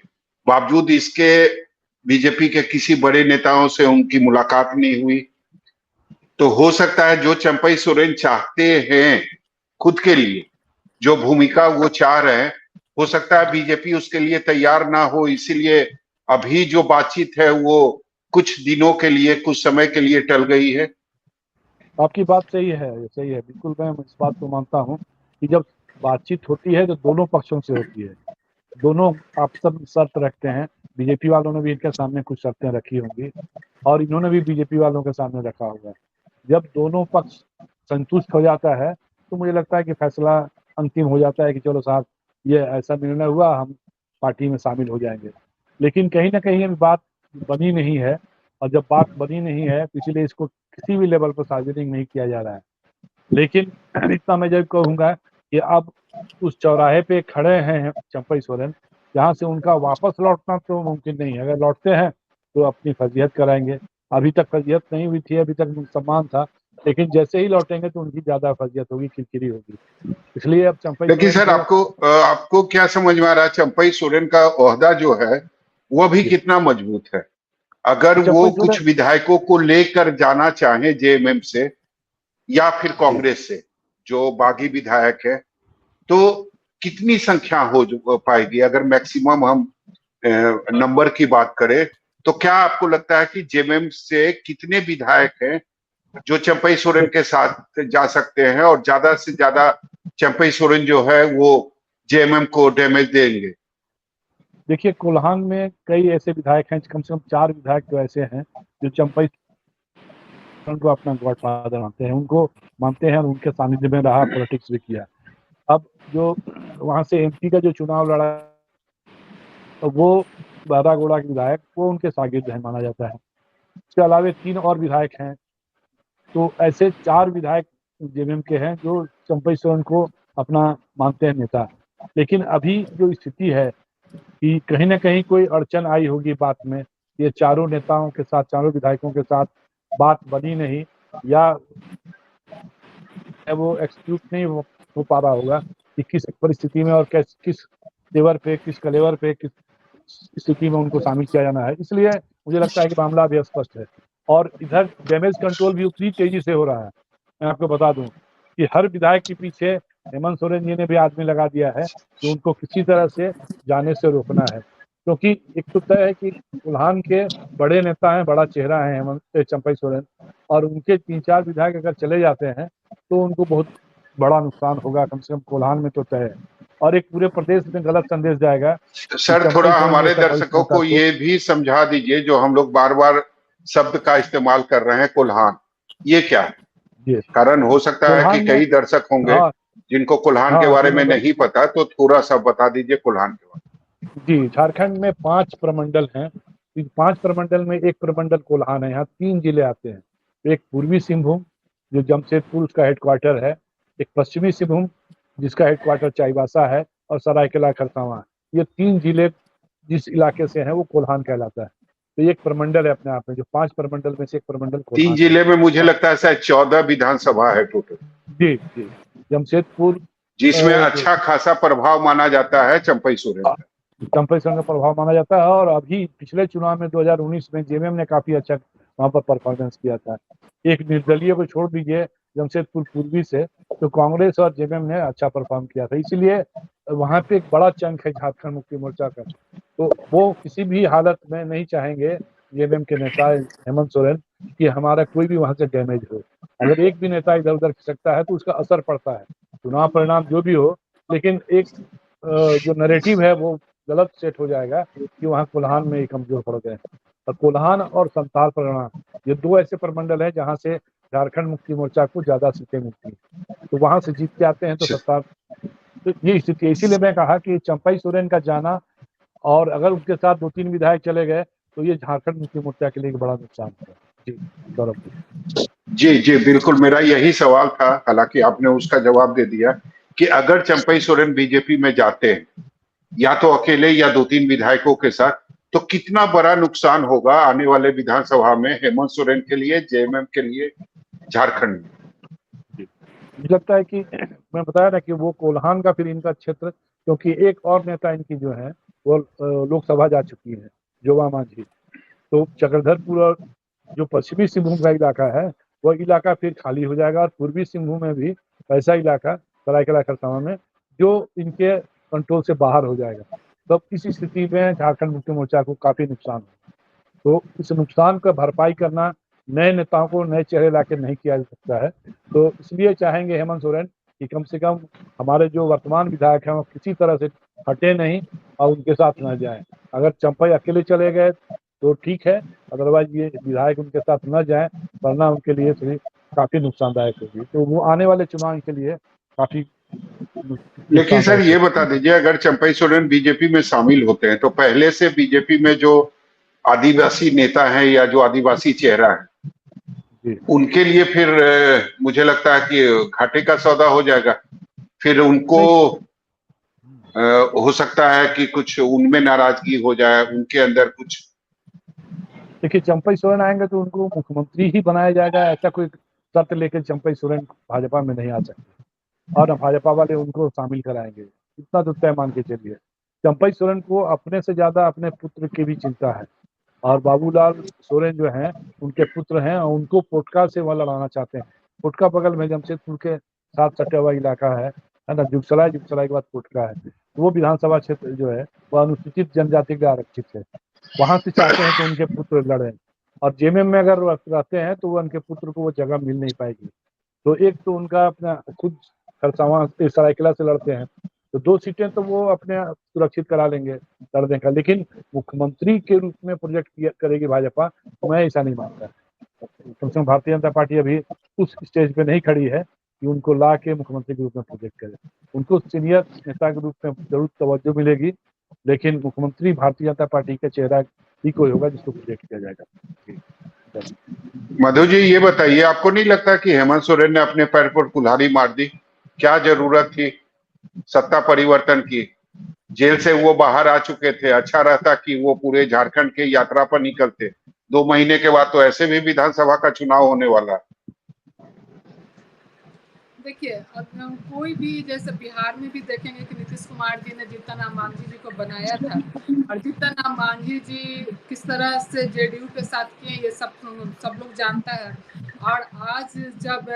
बावजूद इसके बीजेपी के किसी बड़े नेताओं से उनकी मुलाकात नहीं हुई। तो हो सकता है जो चंपई सोरेन चाहते हैं खुद के लिए, जो भूमिका वो चाह रहे हैं, हो सकता है बीजेपी उसके लिए तैयार ना हो, इसीलिए अभी जो बातचीत है वो कुछ दिनों के लिए, कुछ समय के लिए टल गई है। आपकी बात सही है, सही है, बिल्कुल मैं इस बात को मानता हूँ कि जब बातचीत होती है तो दोनों पक्षों से होती है, दोनों आप सब शर्त रखते हैं। बीजेपी वालों ने भी इनके सामने कुछ शर्तें रखी होंगी और इन्होंने भी बीजेपी वालों के सामने रखा होगा। जब दोनों पक्ष संतुष्ट हो जाता है तो मुझे लगता है कि फैसला अंतिम हो जाता है कि चलो साहब ये ऐसा निर्णय हुआ, हम पार्टी में शामिल हो जाएंगे। लेकिन कहीं ना कहीं अभी बात बनी नहीं है, और जब बात बनी नहीं है तो इसलिए इसको किसी भी लेवल पर सार्वजनिक नहीं किया जा रहा है। लेकिन इतना मैं जब कहूँगा कि अब उस चौराहे पे खड़े हैं चंपई सोरेन, जहाँ से उनका वापस लौटना तो मुमकिन नहीं है। अगर लौटते हैं तो अपनी फजीहत कराएंगे, अभी तक फजीहत नहीं हुई थी, अभी तक सम्मान था, लेकिन जैसे ही लौटेंगे तो उनकी ज्यादा फजीहत होगी, किरकिरी होगी। इसलिए अब चंपई लेकिन सर आपको क्या समझ में आ रहा है, चंपई सोरेन का ओहदा जो है वो भी कितना मजबूत है? अगर वो कुछ विधायकों को लेकर जाना चाहे जेएमएम से या फिर कांग्रेस से, जो बागी विधायक है, तो कितनी संख्या हो पाएगी? अगर मैक्सिमम हम नंबर की बात करें तो क्या आपको लगता है कि जेएमएम से कितने विधायक हैं जो चंपई सोरेन के साथ जा सकते हैं और ज्यादा से ज्यादा चंपई सोरेन जो है वो जेएमएम को डैमेज देंगे? देखिए कोल्हान में कई ऐसे विधायक हैं, कम से कम 4 विधायक तो ऐसे हैं जो चंपई सोरेन को अपना गॉडफादर मानते हैं, उनको मानते हैं और उनके सानिध्य में रहा, पॉलिटिक्स भी किया। अब जो वहां से एमपी का जो चुनाव लड़ा तो वो बारागोड़ा के विधायक वो उनके शागिर्द है माना जाता है। इसके अलावा 3 और विधायक हैं, तो ऐसे 4 विधायक जेएमएम के हैं जो चंपई सोरेन को अपना मानते हैं नेता। लेकिन अभी जो स्थिति है कि कहीं ना कहीं कोई अड़चन आई होगी बात में, ये चारों नेताओं के साथ, चारों विधायकों के साथ बात बनी नहीं, या वो एक्सक्यूट नहीं हो पा रहा होगा कि किस परिस्थिति में और किस लेवल पे, किस कलेवर पे, किस स्थिति में उनको शामिल किया जाना है। इसलिए मुझे लगता है कि मामला अभी स्पष्ट है। और इधर डैमेज कंट्रोल भी उतनी तेजी से हो रहा है। मैं आपको बता दूं कि हर विधायक के पीछे हेमंत सोरेन जी ने भी आदमी लगा दिया है कि उनको किसी तरह से जाने से रोकना है, क्योंकि एक तो तय है कि कोल्हान के बड़े नेता हैं, बड़ा चेहरा है हेमंत चंपई सोरेन, और उनके 3-4 विधायक अगर चले जाते हैं तो उनको बहुत बड़ा नुकसान होगा, कम से कम कोल्हान में तो तय है, और एक पूरे प्रदेश में गलत संदेश जाएगा। सर थोड़ा हमारे दर्शकों को ये भी समझा दीजिए, जो हम लोग बार बार शब्द का इस्तेमाल कर रहे हैं कोल्हान, ये क्या है? कारण हो सकता है कि कई दर्शक होंगे जिनको कोल्हान के बारे में नहीं पता, तो थोड़ा सा बता दीजिए कोल्हान के बारे में। जी, झारखंड में 5 प्रमंडल हैं। इन 5 प्रमंडल में एक प्रमंडल कोल्हान है। यहाँ 3 जिले आते हैं। एक पूर्वी सिंहभूम जो जमशेदपुर उसका हेडक्वार्टर है, एक पश्चिमी सिंहभूम जिसका हेडक्वार्टर चाईबासा है, और सरायकेला खरसावां। ये 3 जिले जिस इलाके से हैं वो कोल्हान कहलाता है। तो ये एक प्रमंडल है अपने आप में, जो 5 प्रमंडल में से एक प्रमंडल 3 कोल्हान जिले में मुझे लगता है शायद 14 विधानसभा है टोटल, जी जी। जमशेदपुर जिसमें जो अच्छा खासा प्रभाव माना जाता है चंपई सोरेन का। चंपई सोरेन का प्रभाव माना जाता है, और अभी पिछले चुनाव में 2019 में जेएमएम ने काफी अच्छा वहां पर परफॉर्मेंस किया था। एक निर्दलीय को छोड़ दीजिए जमशेदपुर पूर्वी से, तो कांग्रेस और जेएमएम ने अच्छा परफॉर्म किया था, इसीलिए वहां पे एक बड़ा चंक है झारखंड मुक्ति मोर्चा का। तो वो किसी भी हालत में नहीं चाहेंगे जेएमएम के नेता हेमंत सोरेन कि हमारा कोई भी वहां से डैमेज हो। अगर एक भी नेता इधर उधर खिसकता है तो उसका असर पड़ता है, चुनाव परिणाम जो भी हो, लेकिन एक जो नैरेटिव है वो गलत सेट हो जाएगा कि वहाँ कोल्हान में ही कमजोर पड़ गए। और कोल्हान और संथाल परगना, ये 2 ऐसे प्रमंडल हैं जहाँ से झारखंड मुक्ति मोर्चा को ज्यादा सीटें मिलती हैं, तो वहां से जीत के आते हैं तो सत्ता। तो ये स्थिति है, इसीलिए मैं कहा कि चंपई सोरेन का जाना, और अगर उनके साथ 2-3 विधायक चले गए तो ये झारखंड मुक्ति मोर्चा के लिए एक बड़ा नुकसान है। जी गौरव जी। जी बिल्कुल, मेरा यही सवाल था, हालांकि आपने उसका जवाब दे दिया कि अगर चंपई सोरेन बीजेपी में जाते हैं, या तो अकेले या 2-3 विधायकों के साथ, तो कितना बड़ा नुकसान होगा आने वाले विधानसभा में हेमंत सोरेन के लिए, जेएमएम के लिए, झारखंड में। मुझे लगता है कि मैं बताया ना कि वो कोल्हान का फिर इनका क्षेत्र, क्योंकि एक और नेता इनकी जो है वो लोकसभा जा चुकी है, जोवा मांझी। तो चक्रधरपुर और जो पश्चिमी सिंहभूम का इलाका है वह इलाका फिर खाली हो जाएगा, और पूर्वी सिंहभूम में भी ऐसा इलाका सरायकेला खरसावां में जो इनके कंट्रोल से बाहर हो जाएगा। तो इस स्थिति में झारखंड मुक्ति मोर्चा को काफी नुकसान हो, तो इस नुकसान का भरपाई करना नए नेताओं को नए चेहरे लाके नहीं किया जा सकता है। तो इसलिए चाहेंगे हेमंत सोरेन कि कम से कम हमारे जो वर्तमान विधायक हैं वो किसी तरह से हटे नहीं और उनके साथ न जाएं। अगर चंपई अकेले चले गए तो ठीक है, अदरवाइज ये विधायक उनके साथ न जाएं, वरना उनके लिए काफी नुकसानदायक होगी। तो वो आने वाले चुनाव के लिए काफी लेकिन सर ये बता दीजिए, अगर चंपई सोरेन बीजेपी में शामिल होते हैं तो पहले से बीजेपी में जो आदिवासी नेता है या जो आदिवासी चेहरा है, उनके लिए फिर मुझे लगता है कि घाटे का सौदा हो जाएगा। फिर उनको हो सकता है कि कुछ उनमें नाराजगी हो जाए, उनके अंदर कुछ। देखिए, चंपई सोरेन आएंगे तो उनको मुख्यमंत्री ही बनाया जाएगा, ऐसा कोई शर्त लेकर चंपई सोरेन भाजपा में नहीं आ सकते, और भाजपा वाले उनको शामिल कराएंगे, इतना तो तय मान के चलिए। चंपई सोरेन को अपने से ज्यादा अपने पुत्र की भी चिंता है, और बाबूलाल सोरेन जो हैं उनके पुत्र हैं, और उनको पोटका से वह लड़ाना चाहते हैं। पोटका बगल में जमशेदपुर के साथ सटा हुआ इलाका है ना, जुगसराय के बाद पोटका है। तो वो विधानसभा क्षेत्र जो है वह अनुसूचित जनजाति का आरक्षित है, वहां से चाहते हैं कि उनके पुत्र लड़े, और जेएमएम में अगर रहते हैं तो वो उनके पुत्र को वो जगह मिल नहीं पाएगी। तो एक तो उनका अपना खुद खरसावां सरायकेला से लड़ते हैं, तो 2 सीटें तो वो अपने सुरक्षित करा लेंगे लड़ने का, लेकिन मुख्यमंत्री के रूप में प्रोजेक्ट करेगी भाजपा, तो मैं ऐसा नहीं मानता। कम से कम भारतीय जनता पार्टी अभी उस स्टेज पे नहीं खड़ी है कि उनको ला के मुख्यमंत्री के रूप में प्रोजेक्ट करे। उनको सीनियर नेता के रूप में जरूर तवज्जो मिलेगी, लेकिन मुख्यमंत्री भारतीय जनता पार्टी का चेहरा ही कोई होगा जिसको प्रोजेक्ट किया जाएगा। मधु जी ये बताइए, आपको नहीं लगता कि हेमंत सोरेन ने अपने पैर पर कुल्हाड़ी मार दी? क्या जरूरत थी सत्ता परिवर्तन की? जेल से वो बाहर आ चुके थे, अच्छा रहता कि वो पूरे झारखंड के यात्रा पर निकलते। 2 महीने के बाद तो ऐसे भी विधानसभा का चुनाव होने वाला है। देखिए, कोई भी, जैसे बिहार में भी देखेंगे कि नीतीश कुमार जी ने जीतन राम मांझी जी को बनाया था, और जीतन राम मांझी जी किस तरह से जेडीयू के साथ किए ये सब लोग जानता है। और आज जब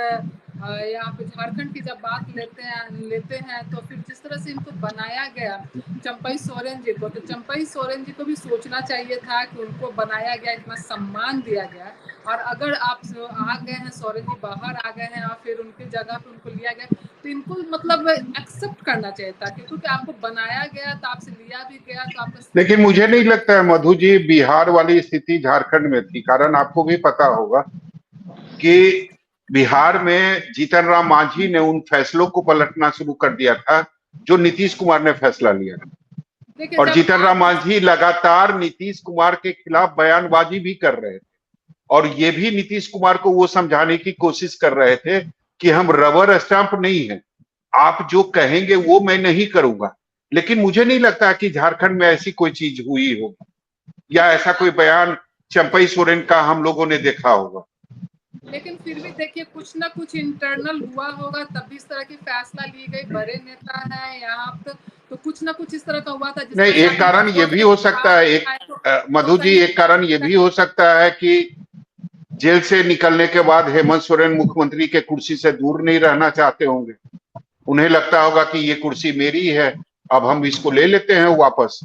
यहाँ पे झारखंड की जब बात लेते हैं तो फिर जिस तरह से इनको बनाया गया चंपई सोरेन जी को, तो चंपई सोरेन जी को भी सोचना चाहिए था कि उनको बनाया गया, इतना सम्मान दिया गया, और अगर आप आ गए हैं सोरेन जी बाहर आ गए हैं और फिर उनकी जगह पे उनको लिया गया, तो इनको मतलब एक्सेप्ट करना चाहिए था, क्योंकि आपको बनाया गया तो आपसे लिया भी गया तो आपको। लेकिन मुझे नहीं लगता है मधु जी बिहार वाली स्थिति झारखंड में थी, कारण आपको भी पता होगा कि बिहार में जीतन राम मांझी ने उन फैसलों को पलटना शुरू कर दिया था जो नीतीश कुमार ने फैसला लिया था, और जीतन राम मांझी लगातार नीतीश कुमार के खिलाफ बयानबाजी भी कर रहे थे, और ये भी नीतीश कुमार को वो समझाने की कोशिश कर रहे थे कि हम रबर स्टैंप नहीं है, आप जो कहेंगे वो मैं नहीं करूंगा, लेकिन मुझे नहीं लगता कि झारखंड में ऐसी कोई चीज हुई होगी या ऐसा कोई बयान चंपई सोरेन का हम लोगों ने देखा होगा। लेकिन फिर भी देखिए कुछ ना कुछ इंटरनल हुआ होगा तभी इस तरह की फैसला ली गई। बड़े नेता हैं यहाँ पे, तो कुछ ना कुछ इस तरह का हुआ था जिस नहीं, तरह से एक अभी कारण ये भी हो सकता है, मधु जी, एक कारण ये भी हो सकता है कि जेल से निकलने के बाद हेमंत सोरेन मुख्यमंत्री के कुर्सी से दूर नहीं रहना चाहते होंगे। उन्हें लगता होगा कि ये कुर्सी मेरी है, अब हम इसको ले लेते हैं वापस।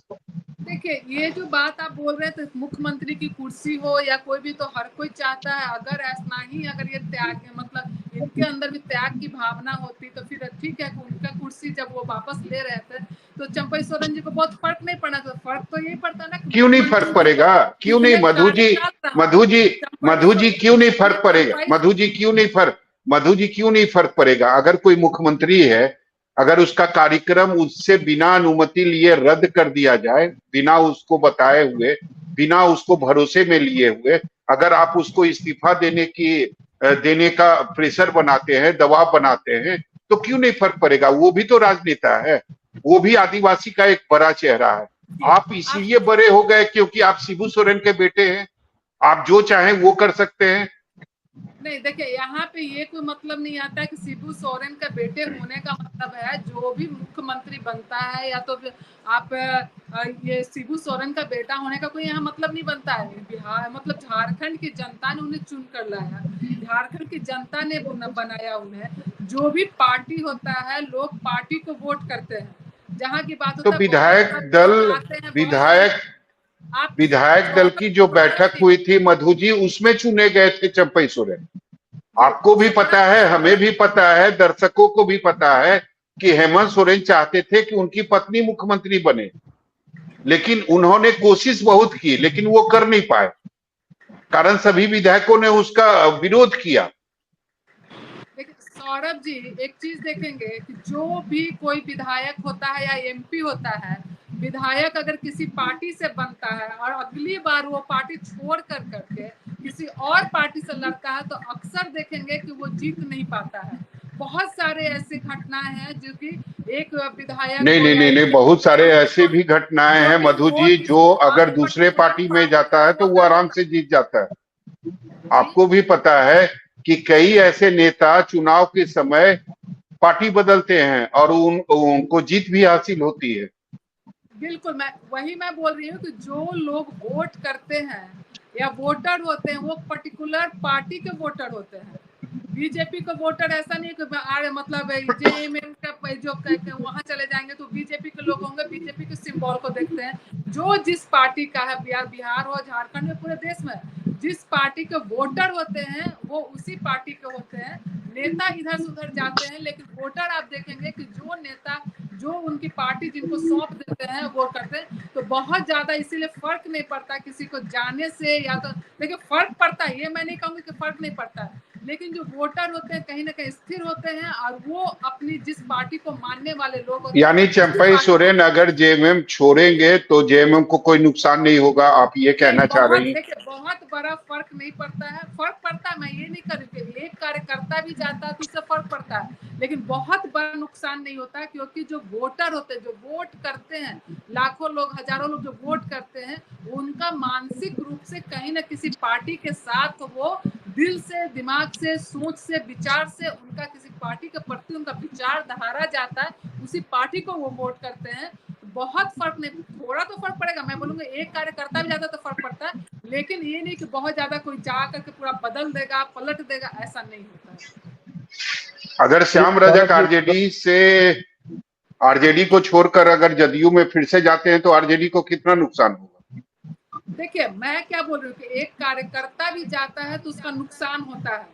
देखिए ये जो बात आप बोल रहे थे मुख्यमंत्री की कुर्सी हो या कोई भी, तो हर कोई चाहता है। अगर ऐसा ही अगर ये त्याग मतलब इनके अंदर भी त्याग की भावना होती तो फिर ठीक है, उनका कुर्सी जब वो वापस ले रहे थे तो चंपई सोरेन जी को बहुत फर्क नहीं पड़ा। तो फर्क तो यही पड़ता ना कि क्यों नहीं फर्क पड़ेगा? क्यों नहीं मधु जी, मधु जी, मधु जी क्यों नहीं फर्क पड़ेगा? मधु जी क्यों नहीं फर्क पड़ेगा? अगर कोई मुख्यमंत्री है, अगर उसका कार्यक्रम उससे बिना अनुमति लिए रद्द कर दिया जाए, बिना उसको बताए हुए, बिना उसको भरोसे में लिए हुए, अगर आप उसको इस्तीफा देने का प्रेशर बनाते हैं, दबाव बनाते हैं, तो क्यों नहीं फर्क पड़ेगा? वो भी तो राजनेता है, वो भी आदिवासी का एक बड़ा चेहरा है। आप इसीलिए बड़े हो गए क्योंकि आप शिबू सोरेन के बेटे हैं, आप जो चाहें वो कर सकते हैं। नहीं देखिए, यहाँ पे ये कोई मतलब नहीं आता कि शिबू सोरेन का बेटे होने का मतलब है जो भी मुख्यमंत्री बनता है या तो आप ये शिबू सोरेन का बेटा होने का कोई यहाँ मतलब नहीं बनता है। बिहार मतलब झारखंड की जनता ने उन्हें चुन कर लाया, झारखंड की जनता ने बनाया उन्हें। जो भी पार्टी होता है लोग पार्टी को वोट करते हैं। जहाँ की बात तो होता है बहुत सारे लोग आते हैं, बहुत सारे आप विधायक दल की जो बैठक हुई थी मधु जी, उसमें चुने गए थे चंपई सोरेन। आपको भी पता है, हमें भी पता है, दर्शकों को भी पता है कि हेमंत सोरेन चाहते थे कि उनकी पत्नी मुख्यमंत्री बने, लेकिन उन्होंने कोशिश बहुत की, लेकिन वो कर नहीं पाए, कारण सभी विधायकों ने उसका विरोध किया। देखिए सौरभ जी, एक चीज देखेंगे कि जो भी कोई विधायक होता है या एमपी होता है, विधायक अगर किसी पार्टी से बनता है और अगली बार वो पार्टी छोड़ कर करके किसी और पार्टी से लड़ता है तो अक्सर देखेंगे कि वो जीत नहीं पाता है। बहुत सारे ऐसे घटनाएं हैं जो कि एक विधायक नहीं हो नहीं या नहीं नहीं, एक बहुत सारे ऐसे जो भी घटनाएं जो हैं भी मधु जी, वोट जो अगर और दूसरे पर्टिकुलर पार्टी में पार्टी जाता का है तो वो होता आराम है से जीत जाता है। जी। आपको भी पता है कि कई ऐसे नेता चुनाव के समय पार्टी बदलते हैं और उनको जीत भी हासिल होती है। बिल्कुल, मैं बोल रही हूँ कि जो लोग वोट करते हैं या वोटर होते हैं वो पर्टिकुलर पार्टी के वोटर होते हैं। बीजेपी के वोटर ऐसा नहीं कि अरे मतलब जेएमएम का जो वहां चले जाएंगे तो बीजेपी के लोग होंगे, बीजेपी के सिंबल को देखते हैं। जो जिस पार्टी का है, बिहार हो, झारखंड में, पूरे देश में जिस पार्टी के वोटर होते हैं वो उसी पार्टी के होते हैं। नेता इधर से उधर जाते हैं लेकिन वोटर आप देखेंगे कि जो नेता जो उनकी पार्टी जिनको सौंप देते हैं वो करते हैं। तो बहुत ज्यादा इसीलिए फर्क नहीं पड़ता किसी को जाने से, या तो देखिए फर्क पड़ता है, ये मैं नहीं कहूंगी कि फर्क नहीं पड़ता है, लेकिन जो वोटर होते हैं कहीं ना कहीं स्थिर होते हैं और वो अपनी जिस पार्टी को मानने वाले लोग होते हैं यानी उसी चंपई पार्टी को। सोरेन अगर जेएमएम छोड़ेंगे तो जेएमएम को कोई नुकसान नहीं होगा, आप ये नहीं, कहना चाह रही हैं? देखिए बहुत बड़ा फर्क नहीं पड़ता है। फर्क पड़ता है, मैं ये नहीं कर रही कि एक कार्यकर्ता भी जाता है तो उससे फर्क पड़ता है, लेकिन बहुत बड़ा नुकसान नहीं होता है क्योंकि जो वोटर होते हैं, जो वोट करते हैं, लाखों लोग, हजारों लोग जो वोट करते हैं, उनका मानसिक रूप से कहीं ना किसी पार्टी के साथ वो दिल से, दिमाग से, सोच से, विचार से उनका किसी पार्टी के प्रति उनका विचार धारा जाता है, उसी पार्टी को वो वोट करते हैं। बहुत फर्क नहीं, थोड़ा तो फर्क पड़ेगा, मैं बोलूंगा एक कार्यकर्ता भी जाता तो फर्क पड़ता है, लेकिन ये नहीं कि बहुत ज्यादा कोई जा करके पूरा बदल देगा, पलट देगा, ऐसा नहीं होता है। अगर श्याम रजक आरजेडी को छोड़कर अगर जदयू में फिर से जाते हैं तो आरजेडी को कितना नुकसान होगा? देखिए मैं क्या बोल रही हूँ कि एक कार्यकर्ता भी जाता है तो उसका नुकसान होता है।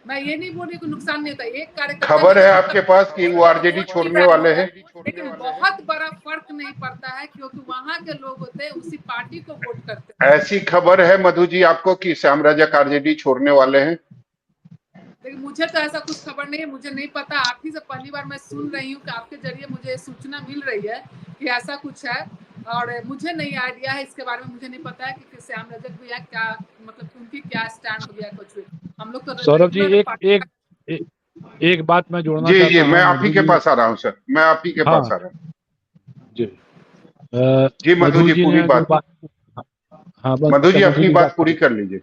मैं ये नहीं बोल रही कि नुकसान नहीं होता, एक कार्यकर्ता खबर भी है जाता आपके पास कि वो आरजेडी वोट भी छोड़ने बैंक वाले होता हैं? है, लेकिन बहुत बड़ा फर्क नहीं पड़ता है क्योंकि वहां के लोग होते हैं उसी पार्टी को वोट करते हैं। ऐसी खबर है मधु जी आपको कि श्याम रजक आरजेडी छोड़ने वाले हैं? लेकिन मुझे तो ऐसा कुछ खबर नहीं है, मुझे नहीं पता। आप ही से पहली बार मैं सुन रही हूँ कि आपके जरिए मुझे सूचना मिल रही है कि ऐसा कुछ है, और मुझे नहीं आइडिया है इसके बारे में। मुझे नहीं पता है कि श्याम रजक भैया क्या मतलब उनकी क्या स्टैंड हो गया कुछ भी। हम लोग तो सौरभ जी रेगुलर एक एक एक बात मैं जोड़ना जी चाहता जी, मैं हूँ आप ही मधु के जी। पास आ रहा हूँ सर, मैं आप ही के हाँ पास आ रहा हूँ। जी। जी मधु मधु जी जी पूरी ने जो बात, बात, हाँ बस मधु जी मधु अपनी जी बात बात पूरी करिए। कर लीजिए।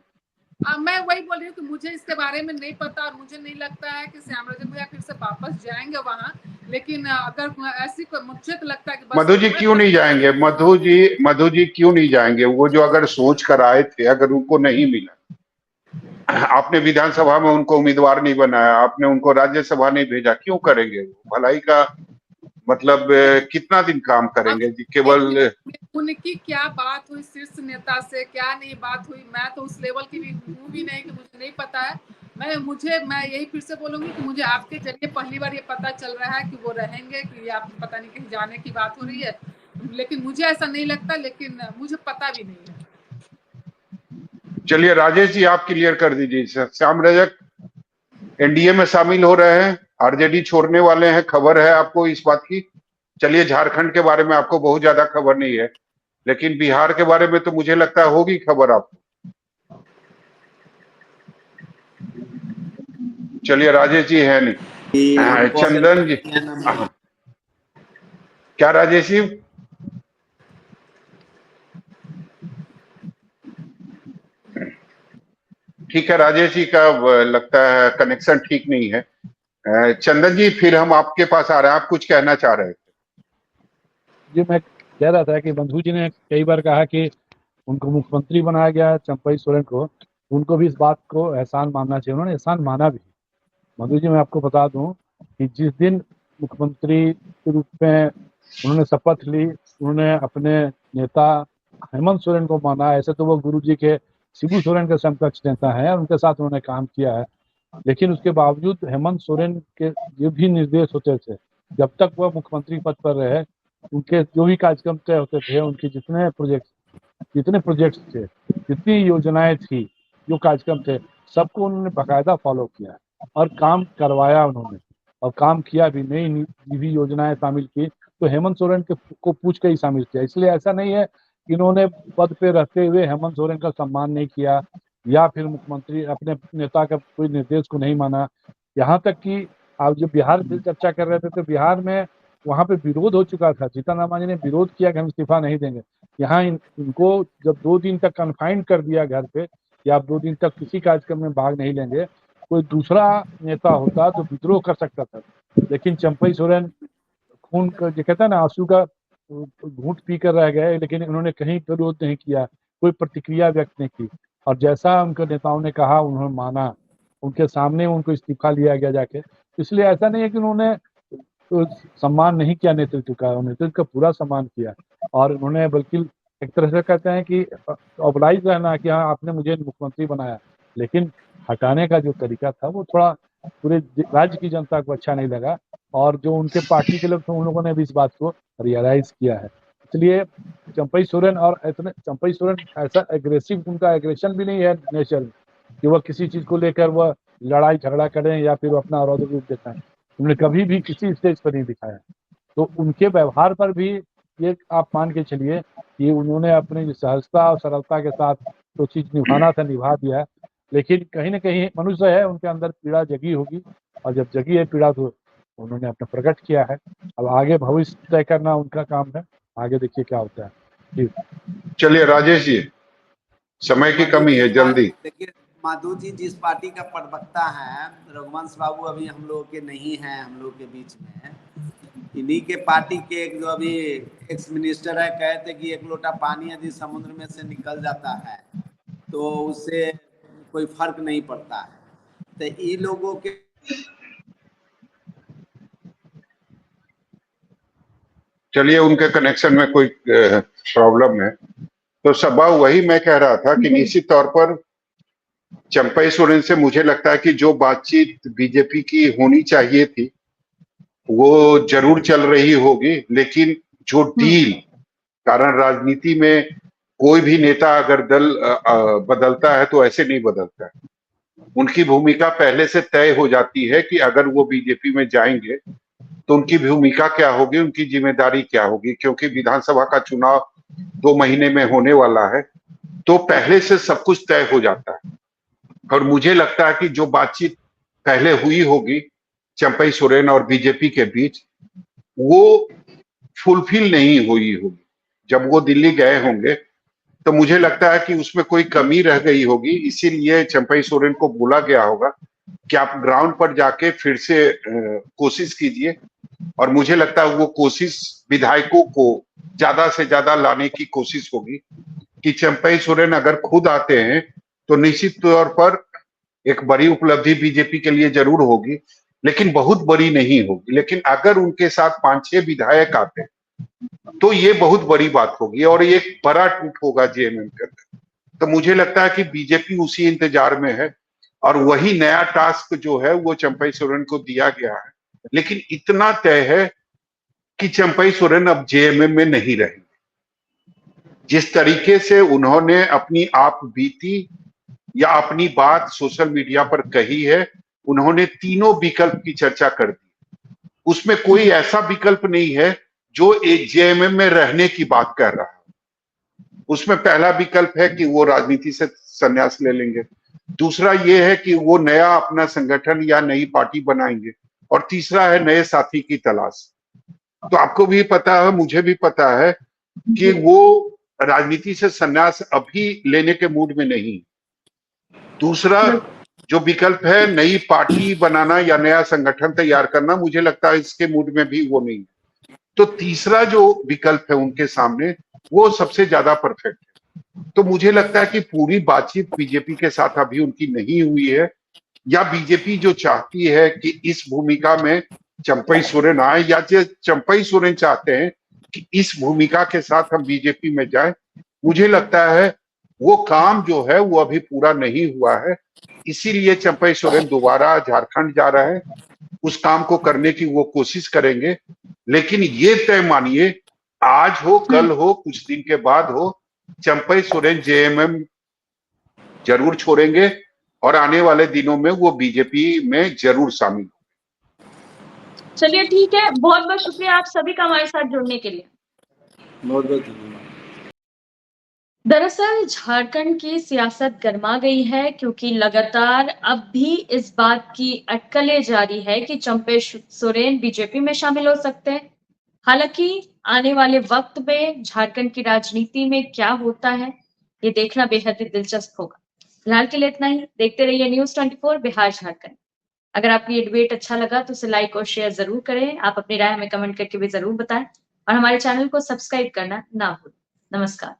मैं वही बोल रही हूँ कि मुझे इसके बारे में नहीं पता और मुझे नहीं लगता है कि श्यामराजन भैया फिर से वापस जाएंगे वहाँ। लेकिन अगर ऐसी मुझे तो लगता है कि बस मधु जी क्यों नहीं जाएंगे? मधु जी क्यों नहीं जाएंगे? वो जो अगर सोच कर आए थे, अगर उनको नहीं मिला, आपने विधानसभा में उनको उम्मीदवार नहीं बनाया, आपने उनको राज्यसभा नहीं भेजा, क्यों करेंगे? वो भलाई का मतलब कितना दिन काम अब करेंगे जी? केवल उनकी क्या बात हुई शीर्ष नेता से, क्या नहीं बात हुई, मैं तो उस लेवल की भी हूँ भी नहीं कि मुझे नहीं पता है। मैं यही फिर से बोलूंगी कि मुझे आपके जरिए पहली बार ये पता चल रहा है कि वो रहेंगे, कि आप पता नहीं कहीं जाने की बात हो रही है। लेकिन मुझे ऐसा नहीं लगता, लेकिन मुझे पता भी नहीं है। चलिए राजेश जी आप क्लियर कर दीजिए। श्याम रजक एनडीए में शामिल हो रहे हैं, आरजेडी छोड़ने वाले हैं, खबर है आपको इस बात की? चलिए झारखंड के बारे में आपको बहुत ज्यादा खबर नहीं है, लेकिन बिहार के बारे में तो मुझे लगता है होगी खबर आपको। चलिए राजेश जी है नहीं, कि उनको अगर चंदन जी, क्या राजेश जी? ठीक है, राजेश जी का लगता है कनेक्शन ठीक नहीं है। चंदन जी फिर हम आपके पास आ रहे हैं, आप कुछ कहना चाह रहे थे? जी मैं कह रहा था कि मधु जी ने कई बार कहा कि उनको मुख्यमंत्री बनाया गया चंपई सोरेन को, उनको भी इस बात को एहसान मानना चाहिए। उन्होंने एहसान माना भी। मधु जी मैं आपको बता दूं कि जिस दिन मुख्यमंत्री के रूप में उन्होंने शपथ ली, उन्होंने अपने नेता हेमंत सोरेन को माना। ऐसे तो वो गुरु जी के शिबू सोरेन के समकक्ष नेता हैं और उनके साथ उन्होंने काम किया है, लेकिन उसके बावजूद हेमंत सोरेन के जो भी निर्देश होते थे, जब तक वह मुख्यमंत्री पद पर रहे, उनके जो भी कार्यक्रम तय होते थे, उनके जितने प्रोजेक्ट्स थे, जितनी योजनाएं थी, जो कार्यक्रम थे, सबको उन्होंने बाकायदा फॉलो किया और काम करवाया उन्होंने, और काम किया भी। नई भी योजनाएं शामिल की तो हेमंत सोरेन को पूछ के ही शामिल किया। इसलिए ऐसा नहीं है कि इन्होंने पद पे रहते हुए हेमंत सोरेन का सम्मान नहीं किया या फिर मुख्यमंत्री अपने नेता का कोई निर्देश को नहीं माना। यहाँ तक कि आप जो बिहार से चर्चा कर रहे थे, तो बिहार में वहां पे विरोध हो चुका था। जीतन राम मांझी ने विरोध किया कि हम इस्तीफा नहीं देंगे। यहाँ इनको जब 2 दिन तक कन्फाइंड कर दिया घर पे कि आप 2 दिन तक किसी कार्यक्रम में भाग नहीं लेंगे, कोई दूसरा नेता होता तो विद्रोह कर सकता था, लेकिन चंपई सोरेन खून का जो कहता है ना, आंसू का घूंट पी कर रह गए, लेकिन उन्होंने कहीं विरोध नहीं किया, कोई प्रतिक्रिया व्यक्त नहीं की। और जैसा उनके नेताओं ने कहा उन्होंने माना, उनके सामने उनको इस्तीफा लिया गया जाके। इसलिए ऐसा नहीं है कि उन्होंने सम्मान नहीं किया नेतृत्व का, नेतृत्व का पूरा सम्मान किया। और उन्होंने बल्कि एक तरह से कहते हैं कि ऑब्लाइज रहना कि हाँ आपने मुझे मुख्यमंत्री बनाया, लेकिन हटाने का जो तरीका था वो थोड़ा पूरे राज्य की जनता को अच्छा नहीं लगा, और जो उनके पार्टी के लोग थे उन लोगों ने भी इस बात को रियलाइज किया है। इसलिए चंपई सोरेन और इतने चंपई सोरेन ऐसा एग्रेसिव, उनका एग्रेशन भी नहीं है नेचर में कि वह किसी चीज को लेकर वह लड़ाई झगड़ा करें या फिर अपना रौद्र रूप दिखाएं। उन्होंने कभी भी किसी स्टेज पर नहीं दिखाया। तो उनके व्यवहार पर भी ये आप मान के चलिए कि उन्होंने अपनी जो सहजता और सरलता के साथ जो चीज निभाना था निभा दिया। लेकिन कहीं ना कहीं मनुष्य है, उनके अंदर पीड़ा जगी होगी, और जब जगी है पीड़ा तो उन्होंने अपना प्रकट किया है। अब आगे भविष्य तय करना उनका काम है, आगे देखिए क्या होता है। जी चलिए राजेश जी, समय की कमी है, जल्दी। देखिए माधु जी जिस पार्टी का प्रवक्ता है, रघुवंश बाबू अभी हम लोग के नहीं है, हम लोग के बीच में इन्हीं के पार्टी के एक जो अभी एक्स मिनिस्टर है, कहते कि 1 लोटा पानी यदि समुद्र में से निकल जाता है तो उससे कोई फर्क नहीं पड़ता है। तो इन लोगों के चलिए उनके कनेक्शन में कोई प्रॉब्लम है, तो सबा वही मैं कह रहा था कि निश्चित तौर पर चंपई सोरेन से मुझे लगता है कि जो बातचीत बीजेपी की होनी चाहिए थी वो जरूर चल रही होगी, लेकिन जो डील, कारण राजनीति में कोई भी नेता अगर दल बदलता है तो ऐसे नहीं बदलता है। उनकी भूमिका पहले से तय हो जाती है कि अगर वो बीजेपी में जाएंगे तो उनकी भूमिका क्या होगी, उनकी जिम्मेदारी क्या होगी, क्योंकि विधानसभा का चुनाव 2 महीने में होने वाला है, तो पहले से सब कुछ तय हो जाता है। और मुझे लगता है कि जो बातचीत पहले हुई होगी चंपई सोरेन और बीजेपी के बीच वो फुलफिल नहीं हुई होगी। जब वो दिल्ली गए होंगे तो मुझे लगता है कि उसमें कोई कमी रह गई होगी, इसीलिए चंपई सोरेन को बोला गया होगा कि आप ग्राउंड पर जाके फिर से कोशिश कीजिए। और मुझे लगता है वो कोशिश विधायकों को ज्यादा से ज्यादा लाने की कोशिश होगी कि चंपई सोरेन अगर खुद आते हैं तो निश्चित तौर पर एक बड़ी उपलब्धि बीजेपी के लिए जरूर होगी, लेकिन बहुत बड़ी नहीं होगी। लेकिन अगर उनके साथ 5-6 विधायक आते तो ये बहुत बड़ी बात होगी और एक बड़ा टूट होगा जेएमएम के अंदर। तो मुझे लगता है कि बीजेपी उसी इंतजार में है और वही नया टास्क जो है वो चंपई सोरेन को दिया गया है। लेकिन इतना तय है कि चंपई सोरेन अब जेएमएम में नहीं रहेंगे। जिस तरीके से उन्होंने अपनी आप बीती या अपनी बात सोशल मीडिया पर कही है, उन्होंने तीनों विकल्प की चर्चा कर दी। उसमें कोई ऐसा विकल्प नहीं है जो जेएमएम में रहने की बात कर रहा है। उसमें पहला विकल्प है कि वो राजनीति से संन्यास ले लेंगे, दूसरा ये है कि वो नया अपना संगठन या नई पार्टी बनाएंगे, और तीसरा है नए साथी की तलाश। तो आपको भी पता है, मुझे भी पता है कि वो राजनीति से संन्यास अभी लेने के मूड में नहीं। दूसरा जो विकल्प है नई पार्टी बनाना या नया संगठन तैयार करना, मुझे लगता है इसके मूड में भी वो नहीं। तो तीसरा जो विकल्प है उनके सामने वो सबसे ज्यादा परफेक्ट है। तो मुझे लगता है कि पूरी बातचीत बीजेपी के साथ अभी उनकी नहीं हुई है, या बीजेपी जो चाहती है कि इस भूमिका में चंपई सोरेन आए, या जो चंपई सोरेन चाहते हैं कि इस भूमिका के साथ हम बीजेपी में जाएं, मुझे लगता है वो काम जो है वो अभी पूरा नहीं हुआ है। इसीलिए चंपई सोरेन दोबारा झारखंड जा रहे हैं, उस काम को करने की वो कोशिश करेंगे। लेकिन ये तय मानिए, आज हो कल हो कुछ दिन के बाद हो, चंपई सोरेन जेएमएम जरूर छोड़ेंगे और आने वाले दिनों में वो बीजेपी में जरूर शामिल होंगे। चलिए ठीक है, बहुत बहुत शुक्रिया आप सभी का हमारे साथ जुड़ने के लिए। बहुत बहुत धन्यवाद। दरअसल झारखंड की सियासत गर्मा गई है क्योंकि लगातार अब भी इस बात की अटकलें जारी है कि चंपई सोरेन बीजेपी में शामिल हो सकते हैं। हालांकि आने वाले वक्त में झारखंड की राजनीति में क्या होता है ये देखना बेहद ही दिलचस्प होगा। फिलहाल के लिए इतना ही। देखते रहिए न्यूज़ 24 बिहार झारखंड। अगर आपको ये डिबेट अच्छा लगा तो उसे लाइक और शेयर जरूर करें। आप अपनी राय हमें कमेंट करके भी जरूर बताएं और हमारे चैनल को सब्सक्राइब करना ना भूलें। नमस्कार।